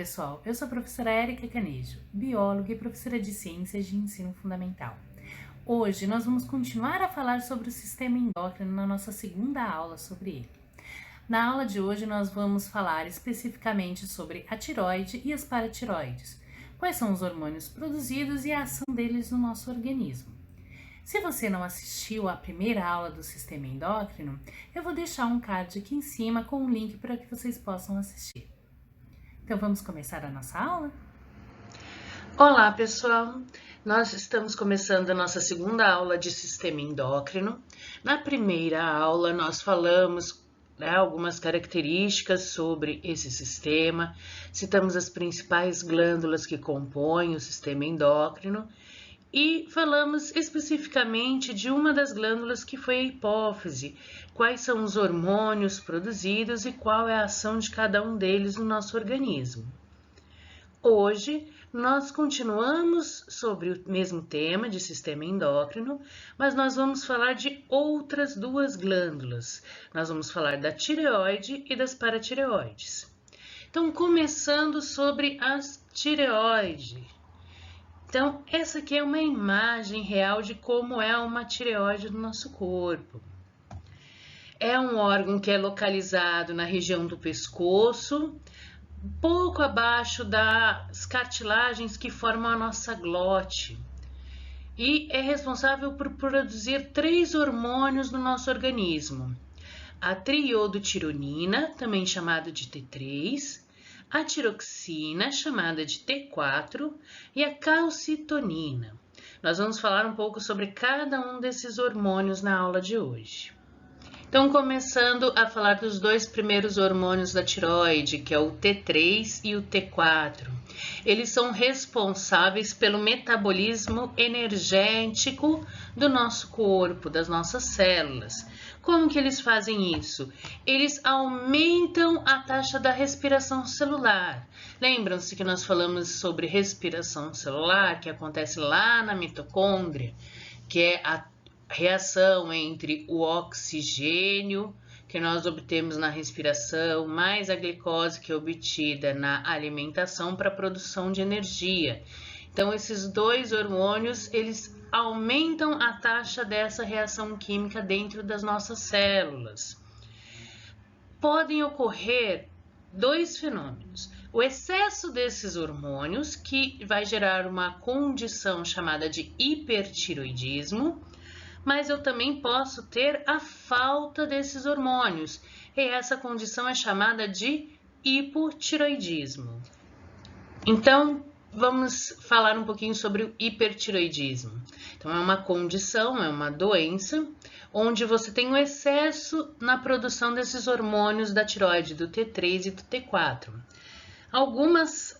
pessoal, eu sou a professora Érica Canejo, bióloga e professora de Ciências de Ensino Fundamental. Hoje nós vamos continuar a falar sobre o sistema endócrino na nossa segunda aula sobre ele. Na aula de hoje nós vamos falar especificamente sobre a tireoide e as paratireoides, quais são os hormônios produzidos e a ação deles no nosso organismo. Se você não assistiu à primeira aula do sistema endócrino, eu vou deixar um card aqui em cima com um link para que vocês possam assistir. Então vamos começar a nossa aula? Olá pessoal, nós estamos começando a nossa segunda aula de sistema endócrino. Na primeira aula nós falamos algumas características sobre esse sistema, citamos as principais glândulas que compõem o sistema endócrino e falamos especificamente de uma das glândulas que foi a hipófise, quais são os hormônios produzidos e qual é a ação de cada um deles no nosso organismo. Hoje, nós continuamos sobre o mesmo tema de sistema endócrino, mas nós vamos falar de outras duas glândulas. Nós vamos falar da tireoide e das paratireoides. Então, começando sobre as tireoide. Então, essa aqui é uma imagem real de como é uma tireoide no nosso corpo. É um órgão que é localizado na região do pescoço, pouco abaixo das cartilagens que formam a nossa glote. E é responsável por produzir 3 hormônios no nosso organismo. A triiodotironina, também chamada de T3, a tiroxina, chamada de T4, e a calcitonina. Nós vamos falar um pouco sobre cada um desses hormônios na aula de hoje. Então, começando a falar dos 2 primeiros hormônios da tireoide, que é o T3 e o T4. Eles são responsáveis pelo metabolismo energético do nosso corpo, das nossas células. Como que eles fazem isso? Eles aumentam a taxa da respiração celular. Lembram-se que nós falamos sobre respiração celular, que acontece lá na mitocôndria, que é a reação entre o oxigênio que nós obtemos na respiração, mais a glicose que é obtida na alimentação para a produção de energia. Então, esses 2 hormônios, eles aumentam a taxa dessa reação química dentro das nossas células. Podem ocorrer 2 fenômenos. O excesso desses hormônios, que vai gerar uma condição chamada de hipertiroidismo, mas eu também posso ter a falta desses hormônios, e essa condição é chamada de hipotiroidismo. Então, vamos falar um pouquinho sobre o hipertiroidismo. Então, é uma condição, é uma doença, onde você tem um excesso na produção desses hormônios da tireoide, do T3 e do T4. Algumas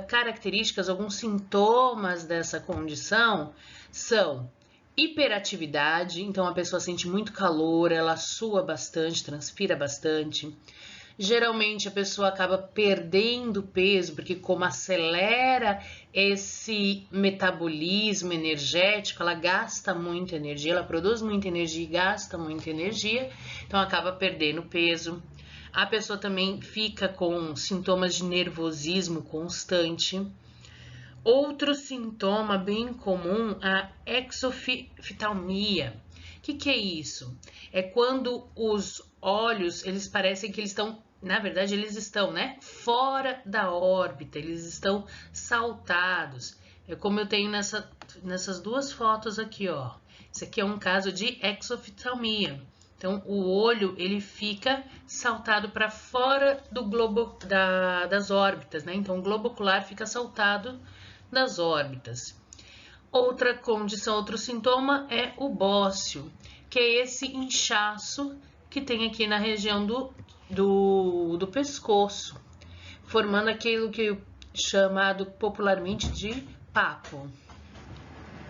características, alguns sintomas dessa condição são hiperatividade, então a pessoa sente muito calor, ela sua bastante, transpira bastante. Geralmente a pessoa acaba perdendo peso, porque como acelera esse metabolismo energético, ela gasta muita energia, ela produz muita energia e gasta muita energia, então acaba perdendo peso. A pessoa também fica com sintomas de nervosismo constante. Outro sintoma bem comum é a exoftalmia. O que é isso? É quando os olhos, eles parecem que eles estão, na verdade eles estão, fora da órbita, eles estão saltados. É como eu tenho nessas 2 fotos aqui, ó. Isso aqui é um caso de exoftalmia. Então, o olho, ele fica saltado para fora do globo das órbitas, Então, o globo ocular fica saltado das órbitas. Outra condição, outro sintoma é o bócio, que é esse inchaço que tem aqui na região do pescoço, formando aquilo que é chamado popularmente de papo.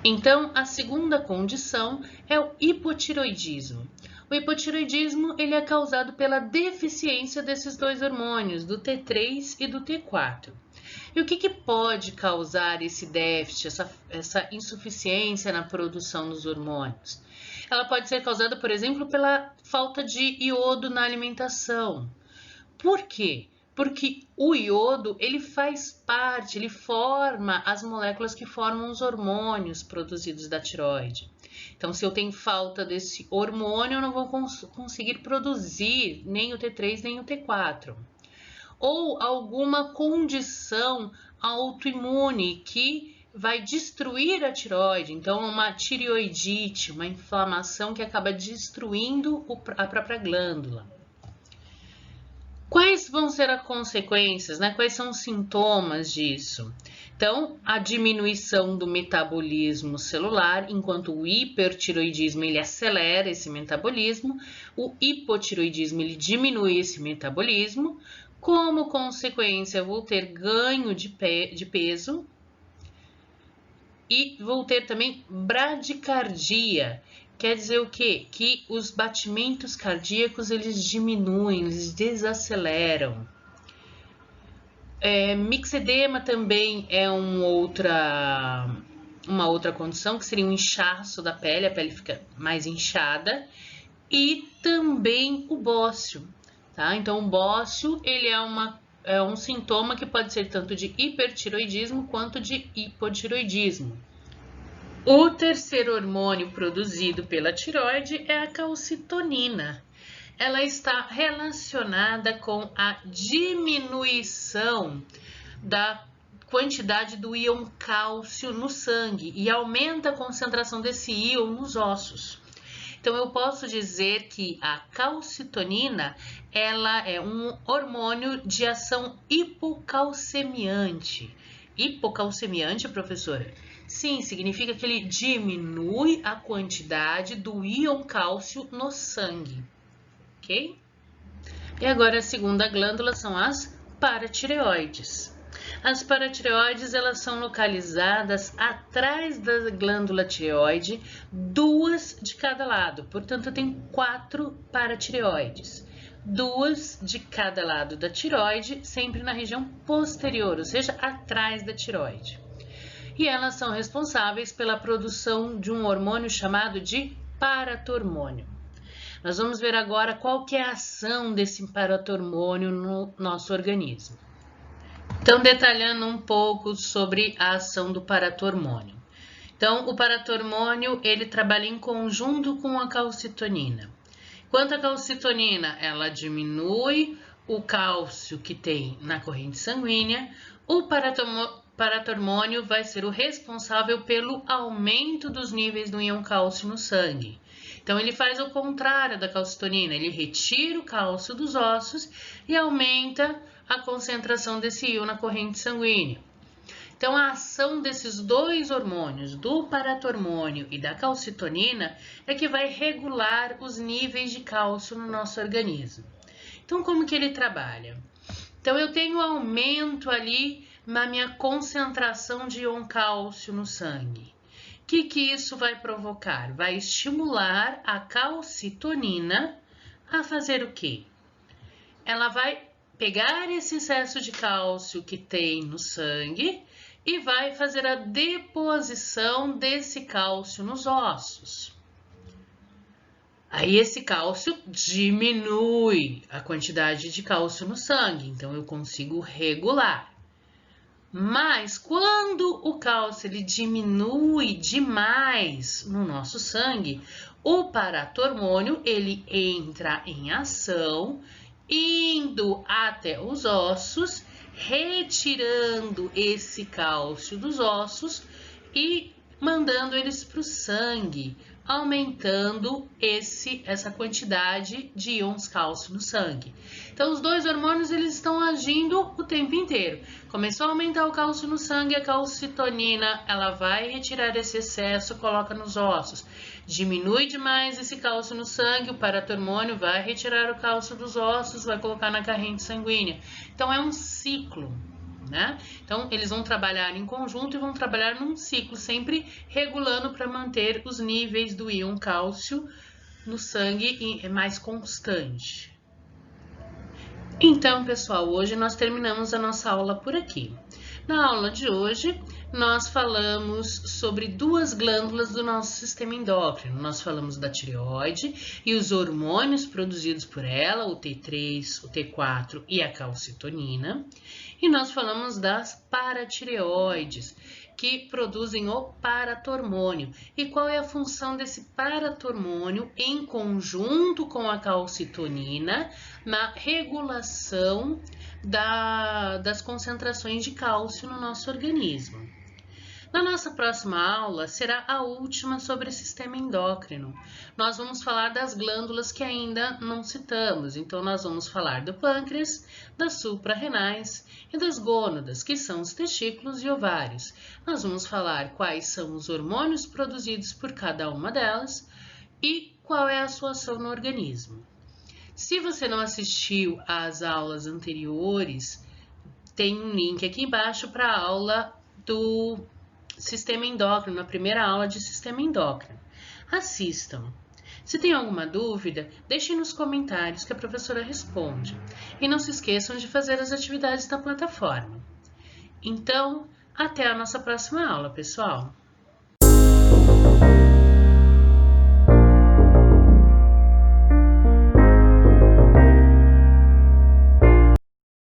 Então, a segunda condição é o hipotiroidismo. O hipotiroidismo ele é causado pela deficiência desses 2 hormônios, do T3 e do T4. E o que pode causar esse déficit, essa insuficiência na produção dos hormônios? Ela pode ser causada, por exemplo, pela falta de iodo na alimentação. Por quê? Porque o iodo, ele faz parte, ele forma as moléculas que formam os hormônios produzidos da tireoide. Então, se eu tenho falta desse hormônio, eu não vou conseguir produzir nem o T3 nem o T4. Ou alguma condição autoimune que vai destruir a tireoide. Então, uma tireoidite, uma inflamação que acaba destruindo a própria glândula. Quais vão ser as consequências, né? Quais são os sintomas disso? Então, a diminuição do metabolismo celular, enquanto o hipertireoidismo ele acelera esse metabolismo, o hipotireoidismo ele diminui esse metabolismo. Como consequência, vou ter ganho de peso e vou ter também bradicardia. Quer dizer o quê? Que os batimentos cardíacos eles diminuem, eles desaceleram. Mixedema também é uma outra condição, que seria um inchaço da pele, a pele fica mais inchada. E também o bócio, tá? Então, o bócio ele é um sintoma que pode ser tanto de hipertireoidismo quanto de hipotireoidismo. O terceiro hormônio produzido pela tireoide é a calcitonina. Ela está relacionada com a diminuição da quantidade do íon cálcio no sangue e aumenta a concentração desse íon nos ossos. Então, eu posso dizer que a calcitonina ela é um hormônio de ação hipocalcemiante. Hipocalcemiante, professora? Sim, significa que ele diminui a quantidade do íon cálcio no sangue, ok? E agora a segunda glândula são as paratireoides. As paratireoides elas são localizadas atrás da glândula tireoide, 2 de cada lado. Portanto, eu tenho 4 paratireoides. 2 de cada lado da tireoide, sempre na região posterior, ou seja, atrás da tireoide. E elas são responsáveis pela produção de um hormônio chamado de paratormônio. Nós vamos ver agora qual que é a ação desse paratormônio no nosso organismo. Então, detalhando um pouco sobre a ação do paratormônio. Então, o paratormônio, ele trabalha em conjunto com a calcitonina. Quanto à calcitonina, ela diminui o cálcio que tem na corrente sanguínea, o paratormônio vai ser o responsável pelo aumento dos níveis do íon cálcio no sangue. Então, ele faz o contrário da calcitonina, ele retira o cálcio dos ossos e aumenta a concentração desse íon na corrente sanguínea. Então, a ação desses dois hormônios, do paratormônio e da calcitonina, é que vai regular os níveis de cálcio no nosso organismo. Então, como que ele trabalha? Então, eu tenho aumento ali na minha concentração de íon cálcio no sangue. O que isso vai provocar? Vai estimular a calcitonina a fazer o quê? Ela vai pegar esse excesso de cálcio que tem no sangue e vai fazer a deposição desse cálcio nos ossos. Aí esse cálcio diminui a quantidade de cálcio no sangue, então eu consigo regular. Mas quando o cálcio ele diminui demais no nosso sangue, o paratormônio ele entra em ação, indo até os ossos, retirando esse cálcio dos ossos e mandando eles para o sangue, aumentando essa quantidade de íons cálcio no sangue. Então, os dois hormônios eles estão agindo o tempo inteiro. Começou a aumentar o cálcio no sangue, a calcitonina ela vai retirar esse excesso, coloca nos ossos. Diminui demais esse cálcio no sangue, o paratormônio vai retirar o cálcio dos ossos, vai colocar na corrente sanguínea. Então, é um ciclo, né? Então, eles vão trabalhar em conjunto e vão trabalhar num ciclo, sempre regulando para manter os níveis do íon cálcio no sangue mais constante. Então, pessoal, hoje nós terminamos a nossa aula por aqui. Na aula de hoje, nós falamos sobre duas glândulas do nosso sistema endócrino. Nós falamos da tireoide e os hormônios produzidos por ela, o T3, o T4 e a calcitonina. E nós falamos das paratireoides, que produzem o paratormônio. E qual é a função desse paratormônio em conjunto com a calcitonina na regulação das concentrações de cálcio no nosso organismo? Na nossa próxima aula será a última sobre o sistema endócrino. Nós vamos falar das glândulas que ainda não citamos. Então, nós vamos falar do pâncreas, das suprarrenais e das gônadas, que são os testículos e ovários. Nós vamos falar quais são os hormônios produzidos por cada uma delas e qual é a sua ação no organismo. Se você não assistiu às aulas anteriores, tem um link aqui embaixo para a aula do sistema endócrino, a primeira aula de sistema endócrino. Assistam. Se tem alguma dúvida, deixem nos comentários que a professora responde. E não se esqueçam de fazer as atividades da plataforma. Então, até a nossa próxima aula, pessoal!